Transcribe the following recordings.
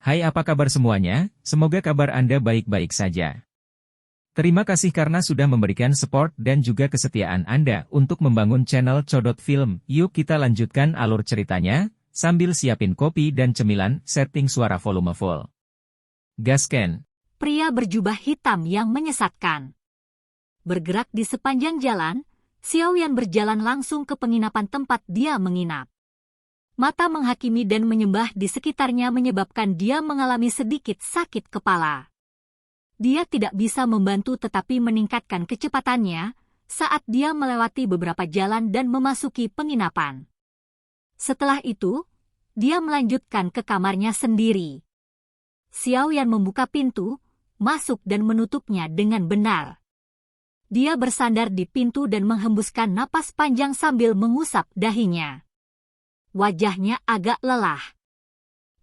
Hai, apa kabar semuanya? Semoga kabar Anda baik-baik saja. Terima kasih karena sudah memberikan support dan juga kesetiaan Anda untuk membangun channel Codot Film. Yuk kita lanjutkan alur ceritanya, sambil siapin kopi dan cemilan, setting suara volume full. Gasken. Pria berjubah hitam yang menyesatkan. Bergerak di sepanjang jalan, Xiaoyan berjalan langsung ke penginapan tempat dia menginap. Mata menghakimi dan menyembah di sekitarnya menyebabkan dia mengalami sedikit sakit kepala. Dia tidak bisa membantu tetapi meningkatkan kecepatannya saat dia melewati beberapa jalan dan memasuki penginapan. Setelah itu, dia melanjutkan ke kamarnya sendiri. Xiaoyan membuka pintu, masuk dan menutupnya dengan benar. Dia bersandar di pintu dan menghembuskan napas panjang sambil mengusap dahinya. Wajahnya agak lelah.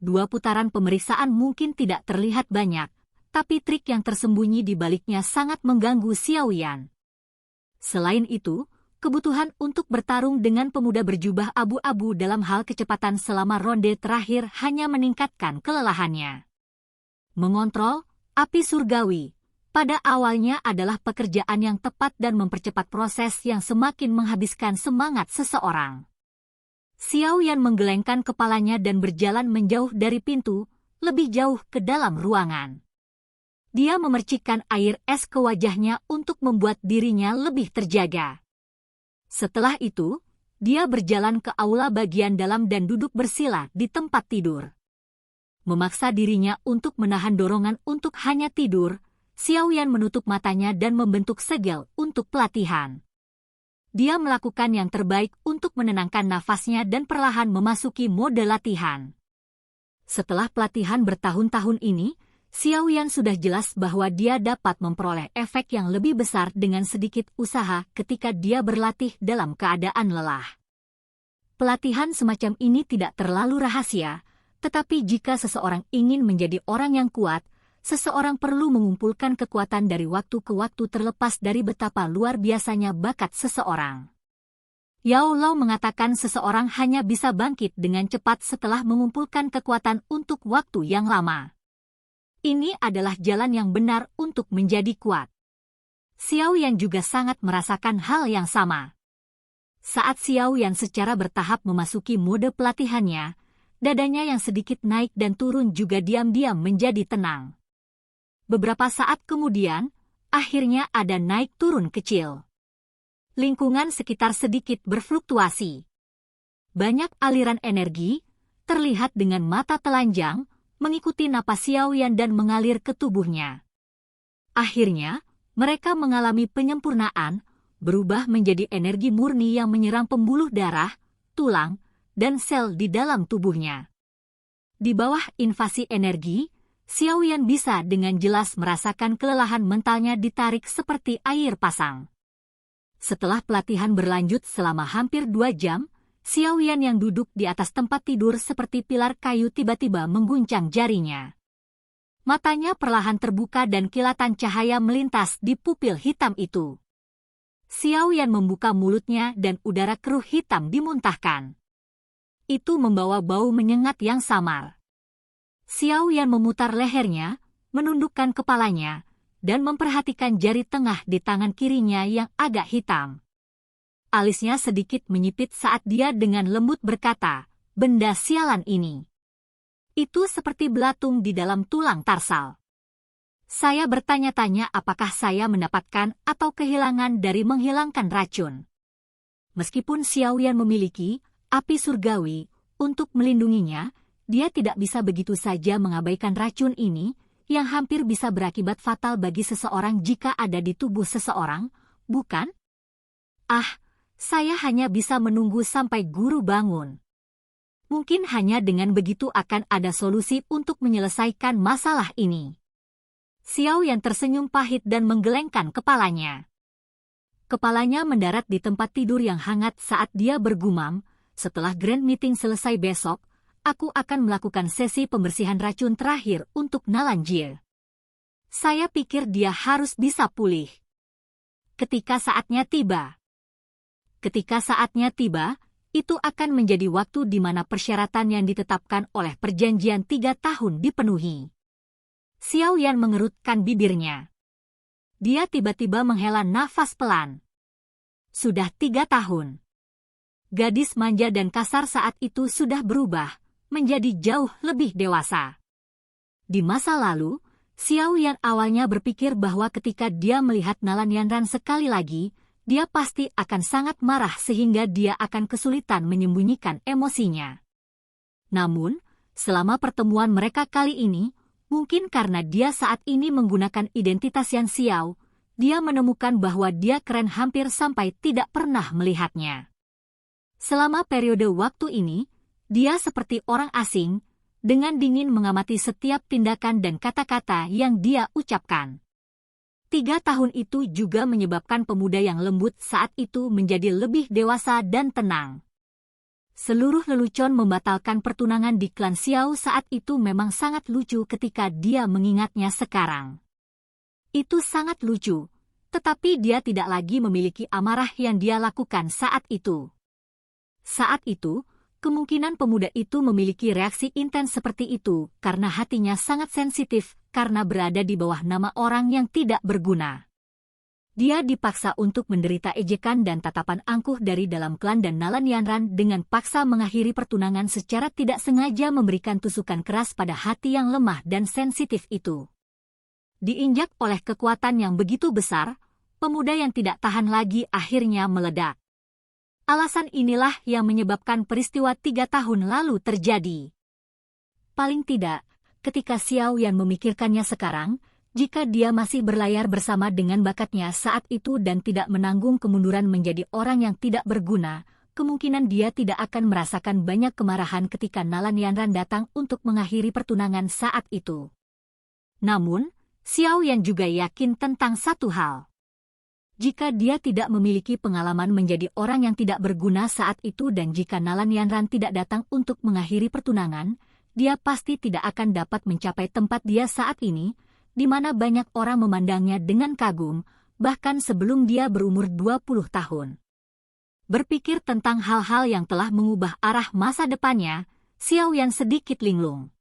2 putaran pemeriksaan mungkin tidak terlihat banyak, tapi trik yang tersembunyi di baliknya sangat mengganggu Xiaoyan. Selain itu, kebutuhan untuk bertarung dengan pemuda berjubah abu-abu dalam hal kecepatan selama ronde terakhir hanya meningkatkan kelelahannya. Mengontrol api surgawi pada awalnya adalah pekerjaan yang tepat dan mempercepat proses yang semakin menghabiskan semangat seseorang. Xiaoyan menggelengkan kepalanya dan berjalan menjauh dari pintu, lebih jauh ke dalam ruangan. Dia memercikkan air es ke wajahnya untuk membuat dirinya lebih terjaga. Setelah itu, dia berjalan ke aula bagian dalam dan duduk bersila di tempat tidur. Memaksa dirinya untuk menahan dorongan untuk hanya tidur, Xiaoyan menutup matanya dan membentuk segel untuk pelatihan. Dia melakukan yang terbaik untuk menenangkan nafasnya dan perlahan memasuki mode latihan. Setelah pelatihan bertahun-tahun ini, Xiaoyan sudah jelas bahwa dia dapat memperoleh efek yang lebih besar dengan sedikit usaha ketika dia berlatih dalam keadaan lelah. Pelatihan semacam ini tidak terlalu rahasia, tetapi jika seseorang ingin menjadi orang yang kuat, seseorang perlu mengumpulkan kekuatan dari waktu ke waktu terlepas dari betapa luar biasanya bakat seseorang. Yao Lao mengatakan seseorang hanya bisa bangkit dengan cepat setelah mengumpulkan kekuatan untuk waktu yang lama. Ini adalah jalan yang benar untuk menjadi kuat. Xiaoyan juga sangat merasakan hal yang sama. Saat Xiaoyan secara bertahap memasuki mode pelatihannya, dadanya yang sedikit naik dan turun juga diam-diam menjadi tenang. Beberapa saat kemudian, akhirnya ada naik turun kecil. Lingkungan sekitar sedikit berfluktuasi. Banyak aliran energi, terlihat dengan mata telanjang, mengikuti napas Xiaoyan dan mengalir ke tubuhnya. Akhirnya, mereka mengalami penyempurnaan, berubah menjadi energi murni yang menyerang pembuluh darah, tulang, dan sel di dalam tubuhnya. Di bawah invasi energi, Xiaoyan bisa dengan jelas merasakan kelelahan mentalnya ditarik seperti air pasang. Setelah pelatihan berlanjut selama hampir 2 jam, Xiaoyan yang duduk di atas tempat tidur seperti pilar kayu tiba-tiba mengguncang jarinya. Matanya perlahan terbuka dan kilatan cahaya melintas di pupil hitam itu. Xiaoyan membuka mulutnya dan udara keruh hitam dimuntahkan. Itu membawa bau menyengat yang samar. Xiaoyan memutar lehernya, menundukkan kepalanya, dan memperhatikan jari tengah di tangan kirinya yang agak hitam. Alisnya sedikit menyipit saat dia dengan lembut berkata, "Benda sialan ini. Itu seperti belatung di dalam tulang tarsal. Saya bertanya-tanya apakah saya mendapatkan atau kehilangan dari menghilangkan racun." Meskipun Xiaoyan memiliki api surgawi untuk melindunginya, dia tidak bisa begitu saja mengabaikan racun ini, yang hampir bisa berakibat fatal bagi seseorang jika ada di tubuh seseorang, bukan? Saya hanya bisa menunggu sampai guru bangun. Mungkin hanya dengan begitu akan ada solusi untuk menyelesaikan masalah ini. Xiaoyan tersenyum pahit dan menggelengkan kepalanya. Kepalanya mendarat di tempat tidur yang hangat saat dia bergumam, "Setelah grand meeting selesai besok, aku akan melakukan sesi pembersihan racun terakhir untuk Nalanjir. Saya pikir dia harus bisa pulih. Ketika saatnya tiba, itu akan menjadi waktu di mana persyaratan yang ditetapkan oleh perjanjian 3 tahun dipenuhi. Xiao Yan mengerutkan bibirnya. Dia tiba-tiba menghela nafas pelan. Sudah 3 tahun. Gadis manja dan kasar saat itu sudah berubah menjadi jauh lebih dewasa. Di masa lalu, Xiao Yan awalnya berpikir bahwa ketika dia melihat Nalan Yanran sekali lagi, dia pasti akan sangat marah sehingga dia akan kesulitan menyembunyikan emosinya. Namun, selama pertemuan mereka kali ini, mungkin karena dia saat ini menggunakan identitas Yan Xiao, dia menemukan bahwa dia keren hampir sampai tidak pernah melihatnya. Selama periode waktu ini, dia seperti orang asing, dengan dingin mengamati setiap tindakan dan kata-kata yang dia ucapkan. 3 tahun itu juga menyebabkan pemuda yang lembut saat itu menjadi lebih dewasa dan tenang. Seluruh lelucon membatalkan pertunangan di klan Xiao saat itu memang sangat lucu ketika dia mengingatnya sekarang. Itu sangat lucu, tetapi dia tidak lagi memiliki amarah yang dia lakukan saat itu. Saat itu, kemungkinan pemuda itu memiliki reaksi intens seperti itu karena hatinya sangat sensitif karena berada di bawah nama orang yang tidak berguna. Dia dipaksa untuk menderita ejekan dan tatapan angkuh dari dalam klan dan Nalan Yanran dengan paksa mengakhiri pertunangan secara tidak sengaja memberikan tusukan keras pada hati yang lemah dan sensitif itu. Diinjak oleh kekuatan yang begitu besar, pemuda yang tidak tahan lagi akhirnya meledak. Alasan inilah yang menyebabkan peristiwa 3 tahun lalu terjadi. Paling tidak, ketika Xiao Yan memikirkannya sekarang, jika dia masih berlayar bersama dengan bakatnya saat itu dan tidak menanggung kemunduran menjadi orang yang tidak berguna, kemungkinan dia tidak akan merasakan banyak kemarahan ketika Nalan Yanran datang untuk mengakhiri pertunangan saat itu. Namun, Xiao Yan juga yakin tentang satu hal. Jika dia tidak memiliki pengalaman menjadi orang yang tidak berguna saat itu dan jika Nalan Yanran tidak datang untuk mengakhiri pertunangan, dia pasti tidak akan dapat mencapai tempat dia saat ini, di mana banyak orang memandangnya dengan kagum, bahkan sebelum dia berumur 20 tahun. Berpikir tentang hal-hal yang telah mengubah arah masa depannya, Xiao Yan sedikit linglung.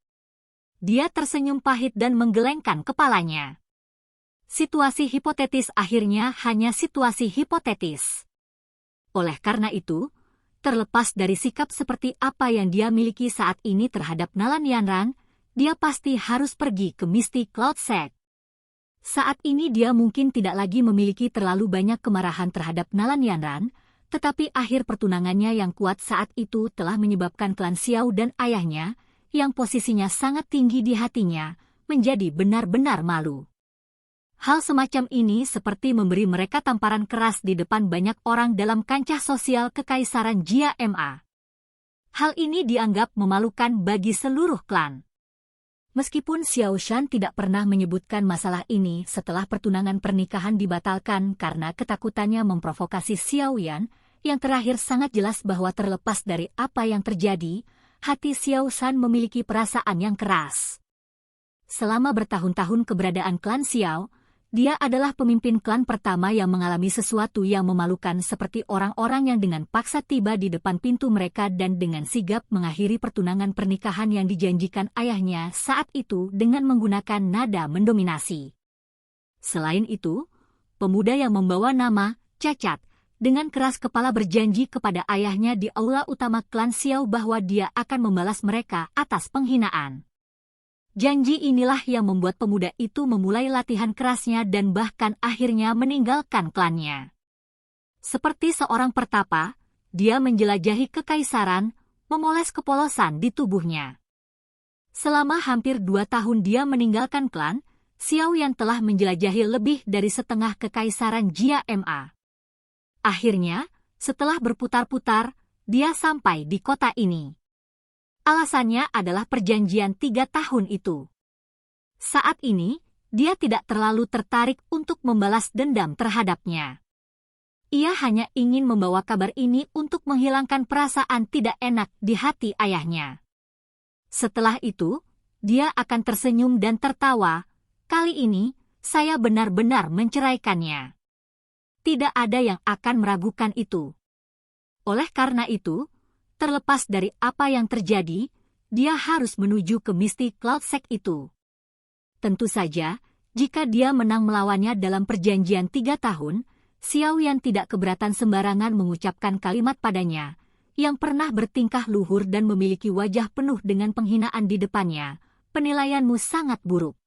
Dia tersenyum pahit dan menggelengkan kepalanya. Situasi hipotetis akhirnya hanya situasi hipotetis. Oleh karena itu, terlepas dari sikap seperti apa yang dia miliki saat ini terhadap Nalan Yanran, dia pasti harus pergi ke Misty Cloud Sect. Saat ini dia mungkin tidak lagi memiliki terlalu banyak kemarahan terhadap Nalan Yanran, tetapi akhir pertunangannya yang kuat saat itu telah menyebabkan klan Xiao dan ayahnya, yang posisinya sangat tinggi di hatinya, menjadi benar-benar malu. Hal semacam ini seperti memberi mereka tamparan keras di depan banyak orang dalam kancah sosial Kekaisaran Jia Ma. Hal ini dianggap memalukan bagi seluruh klan. Meskipun Xiao Shan tidak pernah menyebutkan masalah ini setelah pertunangan pernikahan dibatalkan karena ketakutannya memprovokasi Xiao Yan, yang terakhir sangat jelas bahwa terlepas dari apa yang terjadi, hati Xiao Shan memiliki perasaan yang keras. Selama bertahun-tahun keberadaan klan Xiao, dia adalah pemimpin klan pertama yang mengalami sesuatu yang memalukan seperti orang-orang yang dengan paksa tiba di depan pintu mereka dan dengan sigap mengakhiri pertunangan pernikahan yang dijanjikan ayahnya saat itu dengan menggunakan nada mendominasi. Selain itu, pemuda yang membawa nama Cacat dengan keras kepala berjanji kepada ayahnya di aula utama klan Xiao bahwa dia akan membalas mereka atas penghinaan. Janji inilah yang membuat pemuda itu memulai latihan kerasnya dan bahkan akhirnya meninggalkan klannya. Seperti seorang pertapa, dia menjelajahi kekaisaran, memoles kepolosan di tubuhnya. Selama hampir 2 tahun dia meninggalkan klan, Xiao Yan telah menjelajahi lebih dari setengah kekaisaran Jia Ma. Akhirnya, setelah berputar-putar, dia sampai di kota ini. Alasannya adalah perjanjian 3 tahun itu. Saat ini, dia tidak terlalu tertarik untuk membalas dendam terhadapnya. Ia hanya ingin membawa kabar ini untuk menghilangkan perasaan tidak enak di hati ayahnya. Setelah itu, dia akan tersenyum dan tertawa. Kali ini, saya benar-benar menceraikannya. Tidak ada yang akan meragukan itu. Oleh karena itu, Terlepas dari apa yang terjadi, dia harus menuju ke Misty Cloud Sect itu. Tentu saja, jika dia menang melawannya dalam perjanjian 3 tahun, Xiao Yan tidak keberatan sembarangan mengucapkan kalimat padanya, yang pernah bertingkah luhur dan memiliki wajah penuh dengan penghinaan di depannya. Penilaianmu sangat buruk.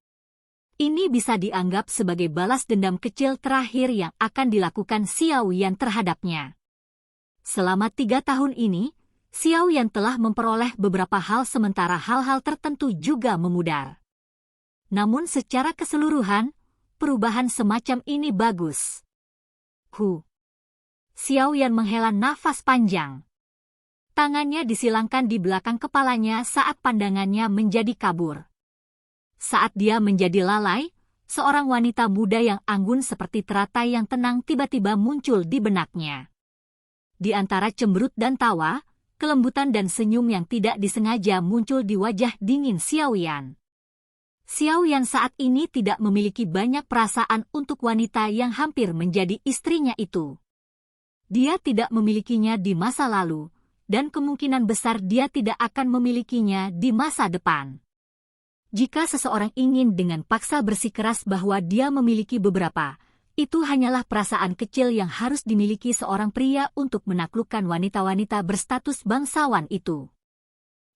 Ini bisa dianggap sebagai balas dendam kecil terakhir yang akan dilakukan Xiao Yan terhadapnya. Selama 3 tahun ini, Xiao Yan telah memperoleh beberapa hal sementara hal-hal tertentu juga memudar. Namun secara keseluruhan, perubahan semacam ini bagus. Xiao Yan menghela nafas panjang. Tangannya disilangkan di belakang kepalanya saat pandangannya menjadi kabur. Saat dia menjadi lalai, seorang wanita muda yang anggun seperti teratai yang tenang tiba-tiba muncul di benaknya. Di antara cemberut dan tawa, kelembutan dan senyum yang tidak disengaja muncul di wajah dingin Xiao Yan. Xiao Yan saat ini tidak memiliki banyak perasaan untuk wanita yang hampir menjadi istrinya itu. Dia tidak memilikinya di masa lalu, dan kemungkinan besar dia tidak akan memilikinya di masa depan. Jika seseorang ingin dengan paksa bersikeras bahwa dia memiliki beberapa, itu hanyalah perasaan kecil yang harus dimiliki seorang pria untuk menaklukkan wanita-wanita berstatus bangsawan itu.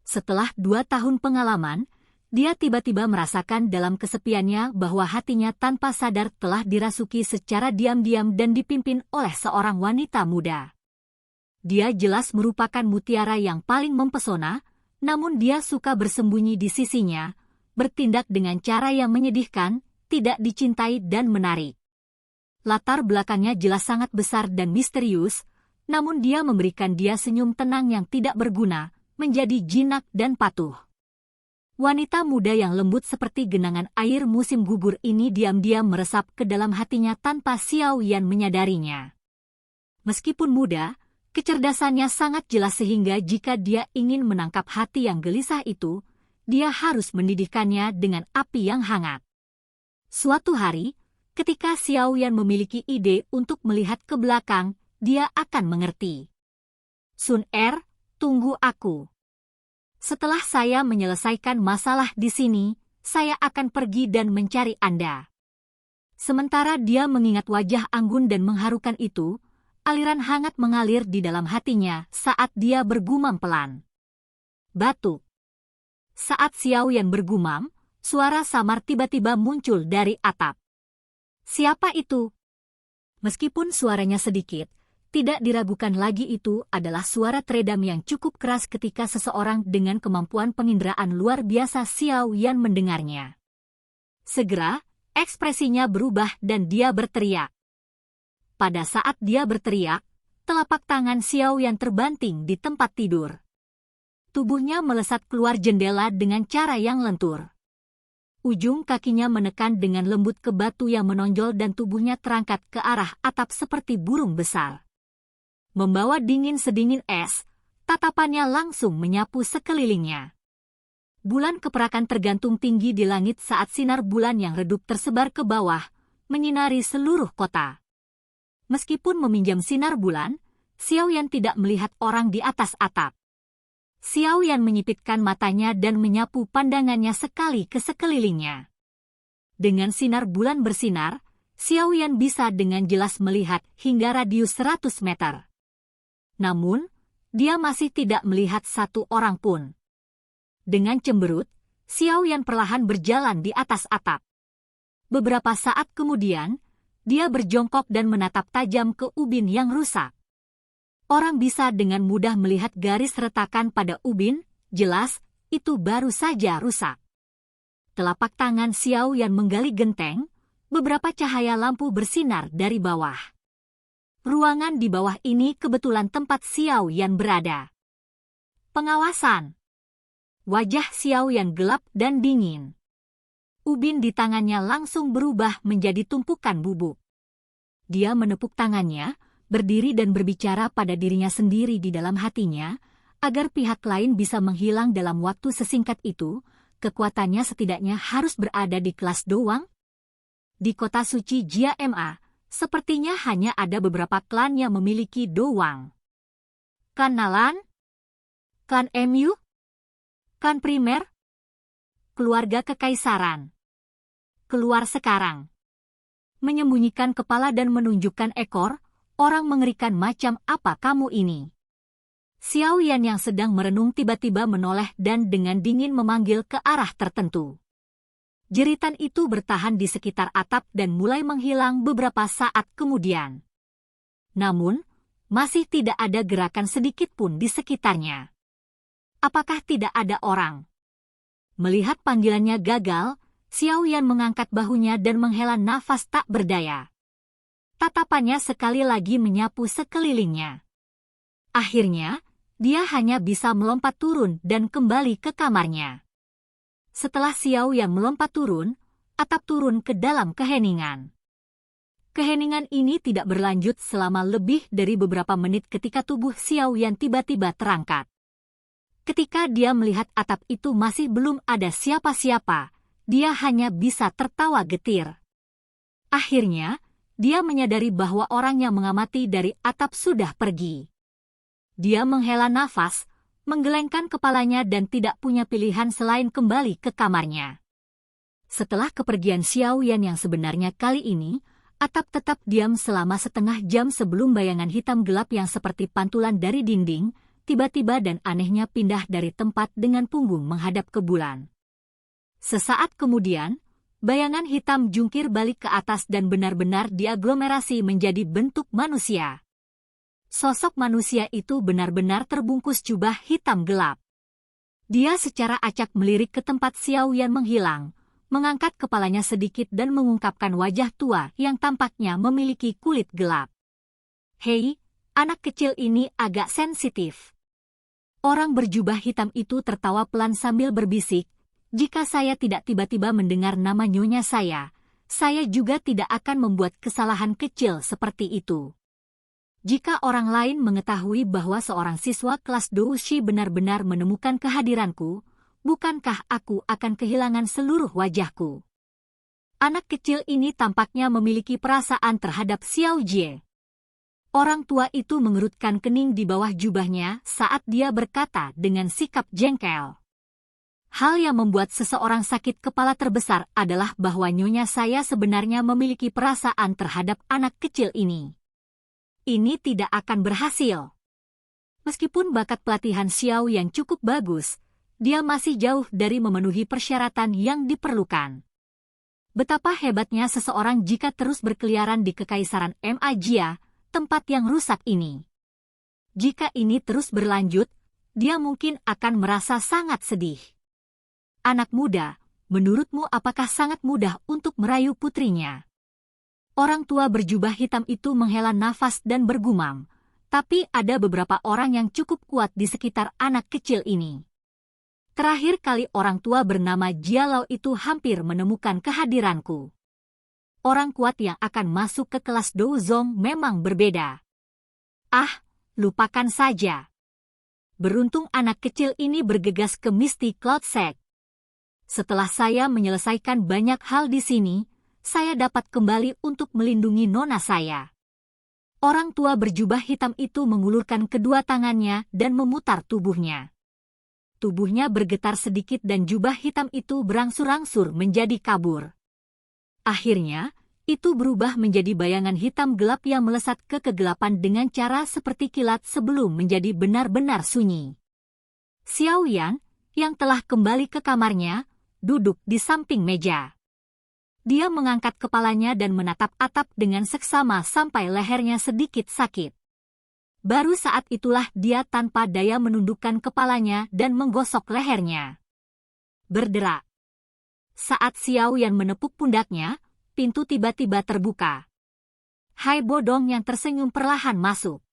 Setelah 2 tahun pengalaman, dia tiba-tiba merasakan dalam kesepiannya bahwa hatinya tanpa sadar telah dirasuki secara diam-diam dan dipimpin oleh seorang wanita muda. Dia jelas merupakan mutiara yang paling mempesona, namun dia suka bersembunyi di sisinya, bertindak dengan cara yang menyedihkan, tidak dicintai dan menarik. Latar belakangnya jelas sangat besar dan misterius, namun dia memberikan dia senyum tenang yang tidak berguna, menjadi jinak dan patuh. Wanita muda yang lembut seperti genangan air musim gugur ini diam-diam meresap ke dalam hatinya tanpa Xiao Yan menyadarinya. Meskipun muda, kecerdasannya sangat jelas sehingga jika dia ingin menangkap hati yang gelisah itu, dia harus mendidihkannya dengan api yang hangat. Suatu hari, ketika Xiao Yan memiliki ide untuk melihat ke belakang, dia akan mengerti. Sun Er, tunggu aku. Setelah saya menyelesaikan masalah di sini, saya akan pergi dan mencari Anda. Sementara dia mengingat wajah anggun dan mengharukan itu, aliran hangat mengalir di dalam hatinya saat dia bergumam pelan. Batuk. Saat Xiao Yan bergumam, suara samar tiba-tiba muncul dari atap. Siapa itu? Meskipun suaranya sedikit, tidak diragukan lagi itu adalah suara teredam yang cukup keras ketika seseorang dengan kemampuan penginderaan luar biasa Xiao Yan mendengarnya. Segera, ekspresinya berubah dan dia berteriak. Pada saat dia berteriak, telapak tangan Xiao Yan terbanting di tempat tidur. Tubuhnya melesat keluar jendela dengan cara yang lentur. Ujung kakinya menekan dengan lembut ke batu yang menonjol dan tubuhnya terangkat ke arah atap seperti burung besar. Membawa dingin sedingin es, tatapannya langsung menyapu sekelilingnya. Bulan keperakan tergantung tinggi di langit saat sinar bulan yang redup tersebar ke bawah, menyinari seluruh kota. Meskipun meminjam sinar bulan, Xiao Yan tidak melihat orang di atas atap. Xiao Yan menyipitkan matanya dan menyapu pandangannya sekali ke sekelilingnya. Dengan sinar bulan bersinar, Xiao Yan bisa dengan jelas melihat hingga radius 100 meter. Namun, dia masih tidak melihat satu orang pun. Dengan cemberut, Xiao Yan perlahan berjalan di atas atap. Beberapa saat kemudian, dia berjongkok dan menatap tajam ke ubin yang rusak. Orang bisa dengan mudah melihat garis retakan pada ubin, jelas, itu baru saja rusak. Telapak tangan Xiao Yan menggali genteng, beberapa cahaya lampu bersinar dari bawah. Ruangan di bawah ini kebetulan tempat Xiao Yan berada. Pengawasan. Wajah Xiao Yan gelap dan dingin. Ubin di tangannya langsung berubah menjadi tumpukan bubuk. Dia menepuk tangannya, berdiri dan berbicara pada dirinya sendiri di dalam hatinya, agar pihak lain bisa menghilang dalam waktu sesingkat itu, kekuatannya setidaknya harus berada di kelas doang. Di kota suci Jia Ma, sepertinya hanya ada beberapa klan yang memiliki doang. Kenalan? Klan MU? Klan primer? Keluarga kekaisaran. Keluar sekarang. Menyembunyikan kepala dan menunjukkan ekor, orang mengerikan macam apa kamu ini? Xiao Yan yang sedang merenung tiba-tiba menoleh dan dengan dingin memanggil ke arah tertentu. Jeritan itu bertahan di sekitar atap dan mulai menghilang beberapa saat kemudian. Namun, masih tidak ada gerakan sedikit pun di sekitarnya. Apakah tidak ada orang? Melihat panggilannya gagal, Xiao Yan mengangkat bahunya dan menghela nafas tak berdaya. Tatapannya sekali lagi menyapu sekelilingnya. Akhirnya, dia hanya bisa melompat turun dan kembali ke kamarnya. Setelah Xiao Yan melompat turun, atap turun ke dalam keheningan. Keheningan ini tidak berlanjut selama lebih dari beberapa menit ketika tubuh Xiao Yan tiba-tiba terangkat. Ketika dia melihat atap itu masih belum ada siapa-siapa, dia hanya bisa tertawa getir. Akhirnya, dia menyadari bahwa orang yang mengamati dari atap sudah pergi. Dia menghela nafas, menggelengkan kepalanya dan tidak punya pilihan selain kembali ke kamarnya. Setelah kepergian Xiao Yan yang sebenarnya kali ini, atap tetap diam selama setengah jam sebelum bayangan hitam gelap yang seperti pantulan dari dinding, tiba-tiba dan anehnya pindah dari tempat dengan punggung menghadap ke bulan. Sesaat kemudian, bayangan hitam jungkir balik ke atas dan benar-benar diaglomerasi menjadi bentuk manusia. Sosok manusia itu benar-benar terbungkus jubah hitam gelap. Dia secara acak melirik ke tempat Xiao Yan menghilang, mengangkat kepalanya sedikit dan mengungkapkan wajah tua yang tampaknya memiliki kulit gelap. "Hei, anak kecil ini agak sensitif." Orang berjubah hitam itu tertawa pelan sambil berbisik, "Jika saya tidak tiba-tiba mendengar nama nyonya saya juga tidak akan membuat kesalahan kecil seperti itu. Jika orang lain mengetahui bahwa seorang siswa kelas Doushi benar-benar menemukan kehadiranku, bukankah aku akan kehilangan seluruh wajahku?" Anak kecil ini tampaknya memiliki perasaan terhadap Xiao Jie. Orang tua itu mengerutkan kening di bawah jubahnya saat dia berkata dengan sikap jengkel. Hal yang membuat seseorang sakit kepala terbesar adalah bahwa nyonya saya sebenarnya memiliki perasaan terhadap anak kecil ini. Ini tidak akan berhasil. Meskipun bakat pelatihan Xiao yang cukup bagus, dia masih jauh dari memenuhi persyaratan yang diperlukan. Betapa hebatnya seseorang jika terus berkeliaran di Kekaisaran Magia, tempat yang rusak ini. Jika ini terus berlanjut, dia mungkin akan merasa sangat sedih. Anak muda, menurutmu apakah sangat mudah untuk merayu putrinya? Orang tua berjubah hitam itu menghela nafas dan bergumam, tapi ada beberapa orang yang cukup kuat di sekitar anak kecil ini. Terakhir kali orang tua bernama Jialau itu hampir menemukan kehadiranku. Orang kuat yang akan masuk ke kelas Douzong memang berbeda. Ah, lupakan saja. Beruntung anak kecil ini bergegas ke Misty Cloud Sect. Setelah saya menyelesaikan banyak hal di sini, saya dapat kembali untuk melindungi nona saya. Orang tua berjubah hitam itu mengulurkan kedua tangannya dan memutar tubuhnya. Tubuhnya bergetar sedikit dan jubah hitam itu berangsur-angsur menjadi kabur. Akhirnya, itu berubah menjadi bayangan hitam gelap yang melesat ke kegelapan dengan cara seperti kilat sebelum menjadi benar-benar sunyi. Xiao Yan, yang telah kembali ke kamarnya, duduk di samping meja. Dia mengangkat kepalanya dan menatap atap dengan seksama sampai lehernya sedikit sakit. Baru saat itulah dia tanpa daya menundukkan kepalanya dan menggosok lehernya. Berderak. Saat Xiao Yan menepuk pundaknya, pintu tiba-tiba terbuka. Hai Bodong yang tersenyum perlahan masuk.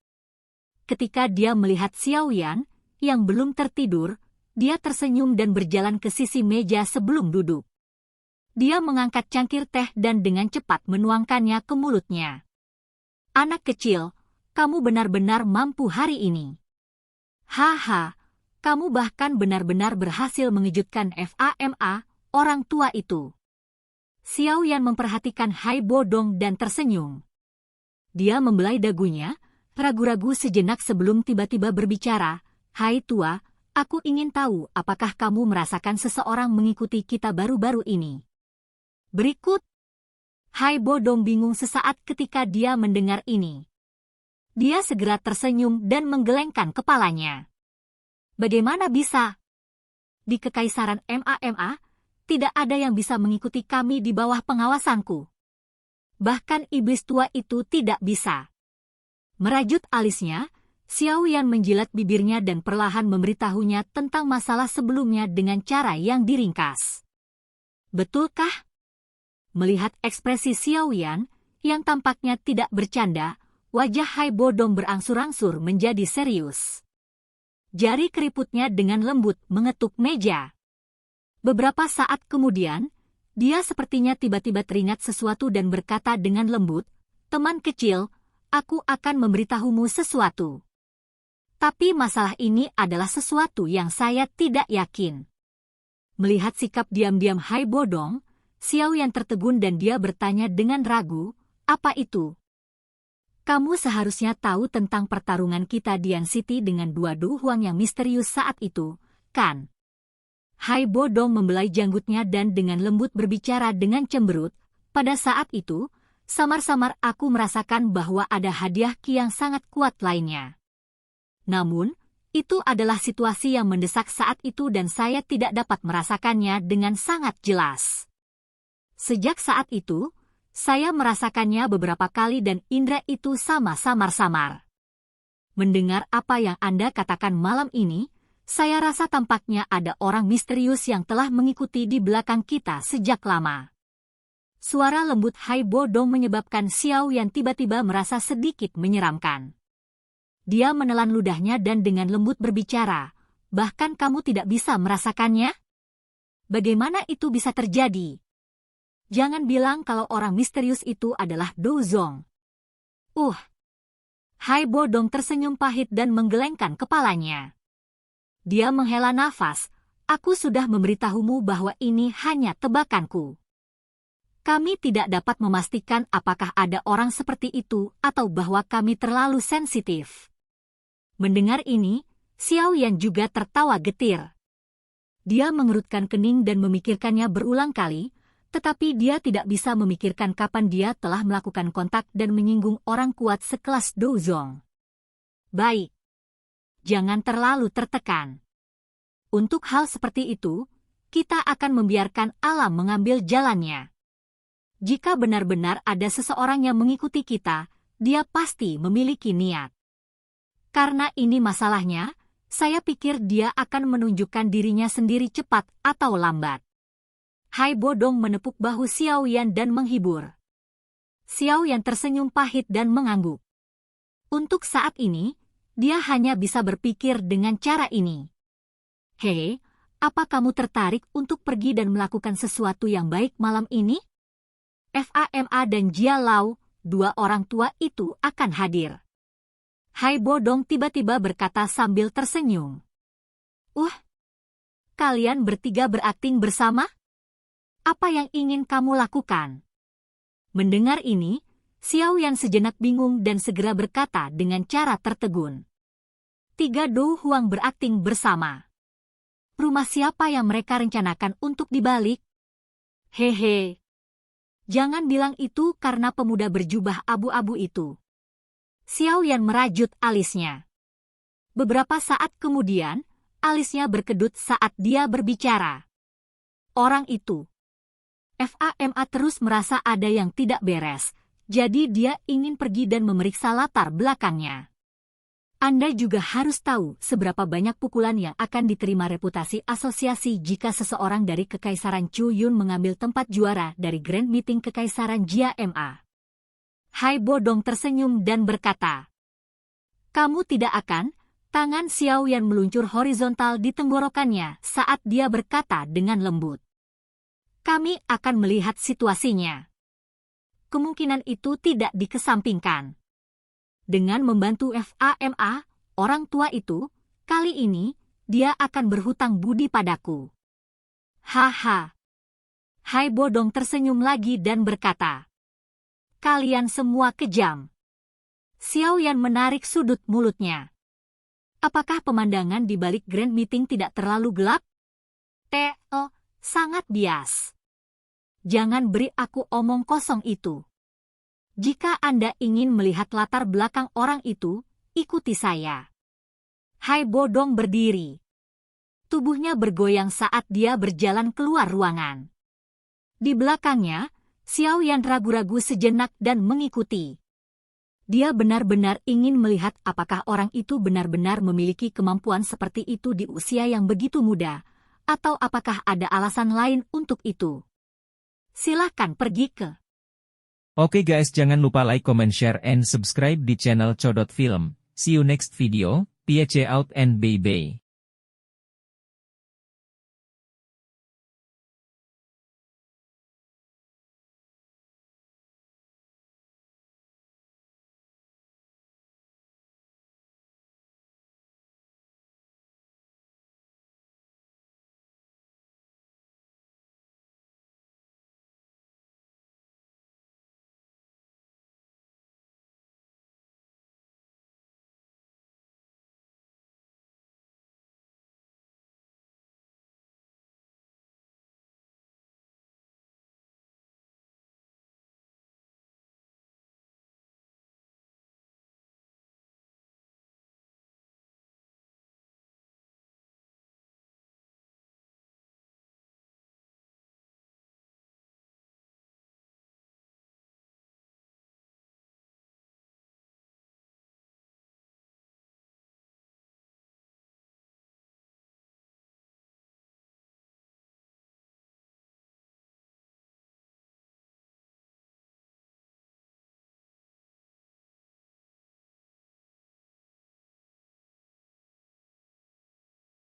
Ketika dia melihat Xiao Yan, yang belum tertidur, dia tersenyum dan berjalan ke sisi meja sebelum duduk. Dia mengangkat cangkir teh dan dengan cepat menuangkannya ke mulutnya. Anak kecil, kamu benar-benar mampu hari ini. Haha, kamu bahkan benar-benar berhasil mengejutkan FAMA, orang tua itu. Xiao Yan memperhatikan Hai Bodong dan tersenyum. Dia membelai dagunya, ragu-ragu sejenak sebelum tiba-tiba berbicara, Hai tua, Aku ingin tahu apakah kamu merasakan seseorang mengikuti kita baru-baru ini. Berikut. Hai Bodong bingung sesaat ketika dia mendengar ini. Dia segera tersenyum dan menggelengkan kepalanya. Bagaimana bisa? Di Kekaisaran MAMA, tidak ada yang bisa mengikuti kami di bawah pengawasanku. Bahkan iblis tua itu tidak bisa. Merajut alisnya, Xiaoyan menjilat bibirnya dan perlahan memberitahunya tentang masalah sebelumnya dengan cara yang diringkas. Betulkah? Melihat ekspresi Xiaoyan, yang tampaknya tidak bercanda, wajah Hai Bodong berangsur-angsur menjadi serius. Jari keriputnya dengan lembut mengetuk meja. Beberapa saat kemudian, dia sepertinya tiba-tiba teringat sesuatu dan berkata dengan lembut, "Teman kecil, aku akan memberitahumu sesuatu. Tapi masalah ini adalah sesuatu yang saya tidak yakin." Melihat sikap diam-diam Hai Bodong, Xiaoyan tertegun dan dia bertanya dengan ragu, "Apa itu?" "Kamu seharusnya tahu tentang pertarungan kita di Yan City dengan dua Du Huang yang misterius saat itu, kan?" Hai Bodong membelai janggutnya dan dengan lembut berbicara dengan cemberut, "Pada saat itu, samar-samar aku merasakan bahwa ada hadiah Qi yang sangat kuat lainnya. Namun, itu adalah situasi yang mendesak saat itu dan saya tidak dapat merasakannya dengan sangat jelas. Sejak saat itu, saya merasakannya beberapa kali dan indera itu sama samar-samar. Mendengar apa yang Anda katakan malam ini, saya rasa tampaknya ada orang misterius yang telah mengikuti di belakang kita sejak lama." Suara lembut Hai Bodong menyebabkan Xiaoyan tiba-tiba merasa sedikit menyeramkan. Dia menelan ludahnya dan dengan lembut berbicara, "Bahkan kamu tidak bisa merasakannya? Bagaimana itu bisa terjadi? Jangan bilang kalau orang misterius itu adalah Du Zong." Hai Bodong tersenyum pahit dan menggelengkan kepalanya. Dia menghela nafas, "Aku sudah memberitahumu bahwa ini hanya tebakanku. Kami tidak dapat memastikan apakah ada orang seperti itu atau bahwa kami terlalu sensitif." Mendengar ini, Xiaoyan juga tertawa getir. Dia mengerutkan kening dan memikirkannya berulang kali, tetapi dia tidak bisa memikirkan kapan dia telah melakukan kontak dan menyinggung orang kuat sekelas Du Zong. "Baik. Jangan terlalu tertekan. Untuk hal seperti itu, kita akan membiarkan alam mengambil jalannya. Jika benar-benar ada seseorang yang mengikuti kita, dia pasti memiliki niat. Karena ini masalahnya, saya pikir dia akan menunjukkan dirinya sendiri cepat atau lambat." Hai Bodong menepuk bahu Xiaoyan dan menghibur. Xiaoyan tersenyum pahit dan mengangguk. Untuk saat ini, dia hanya bisa berpikir dengan cara ini. "Hei, apa kamu tertarik untuk pergi dan melakukan sesuatu yang baik malam ini? FAMA dan Jia Lau, dua orang tua itu akan hadir." Hai Bodong tiba-tiba berkata sambil tersenyum. Kalian bertiga berakting bersama? Apa yang ingin kamu lakukan?" Mendengar ini, Xiaoyan sejenak bingung dan segera berkata dengan cara tertegun. "Tiga Du Huang berakting bersama. Rumah siapa yang mereka rencanakan untuk dibalik?" "Hehe. Jangan bilang itu karena pemuda berjubah abu-abu itu." Xiaoyan merajut alisnya. Beberapa saat kemudian, alisnya berkedut saat dia berbicara. Orang itu. FAMA terus merasa ada yang tidak beres, jadi dia ingin pergi dan memeriksa latar belakangnya. Anda juga harus tahu seberapa banyak pukulan yang akan diterima reputasi asosiasi jika seseorang dari Kekaisaran Chu Yun mengambil tempat juara dari Grand Meeting Kekaisaran Jia Ma. Hai Bodong tersenyum dan berkata, "Kamu tidak akan?" Tangan Xiaoyan meluncur horizontal di tenggorokannya saat dia berkata dengan lembut. "Kami akan melihat situasinya. Kemungkinan itu tidak dikesampingkan." Dengan membantu FAMA, orang tua itu, kali ini, dia akan berhutang budi padaku. Haha. Hai Bodong tersenyum lagi dan berkata, "Kalian semua kejam." Xiaoyan menarik sudut mulutnya. Apakah pemandangan di balik Grand Meeting tidak terlalu gelap? Theo, sangat bias. Jangan beri aku omong kosong itu. Jika Anda ingin melihat latar belakang orang itu, ikuti saya. Hai Bodong berdiri. Tubuhnya bergoyang saat dia berjalan keluar ruangan. Di belakangnya, Xiao Yan ragu-ragu sejenak dan mengikuti. Dia benar-benar ingin melihat apakah orang itu benar-benar memiliki kemampuan seperti itu di usia yang begitu muda, atau apakah ada alasan lain untuk itu. Silahkan pergi ke. Oke guys, jangan lupa like, comment, share, and subscribe di channel Codot Film. See you next video, peace out and bye-bye.